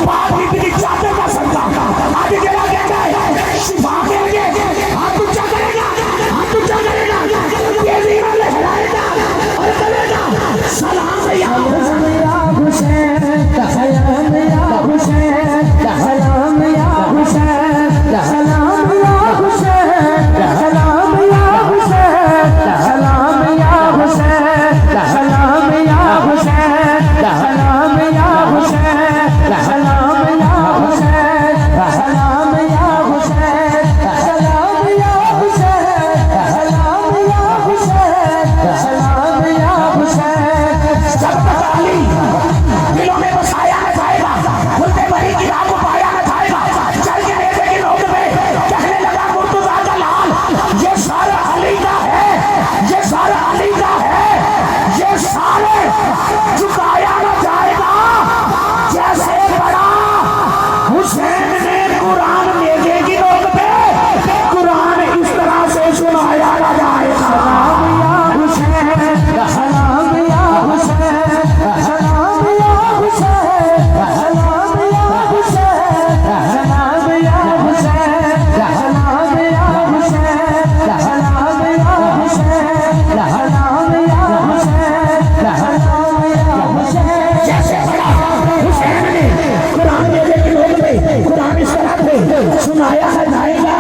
बाप इतनी चादर का सदका आज तेरा कहता है शिफा के लिए हाथ ऊंचा करेगा, हाथ ऊंचा करेगा, तेजी में लहराएगा और करेगा सलाम या हुसैन, सलाम या हुसैन, सलाम या हुसैन, सलाम या हुसैन, सलाम या हुसैन, सलाम या हुसैन, सलाम या हुसैन, सलाम या हुसैन, सलाम या हुसैन, सलाम या हुसैन, सलाम या हुसैन, सलाम या हुसैन, सलाम या हुसैन। जब तक अली दिलों में बसाया न जाएगा, खुलते बड़ी की राह को पाया न जाएगा, चल के नेते की रोड पे कहने लगा मुर्तजा का लाल, ये सारा अली का है, ये सारा अली का है, ये सारे झुकाया न जाएगा। जैसे बड़ा हुसैन ने कुरान नेज़े की नोक पे कुरान इस तरह से सुनाया न जाएगा। सलाम या हुसैन, सलाम या हुसैन, सलाम या हुसैन, सलाम या हुसैन, सलाम या हुसैन, सलाम या हुसैन, सलाम या हुसैन, सलाम या हुसैन, सलाम या हुसैन। जैसे बड़ा हुसैन ने कुरान नेज़े की नोक पे कुरान इस तरह से सुनाया न जाएगा।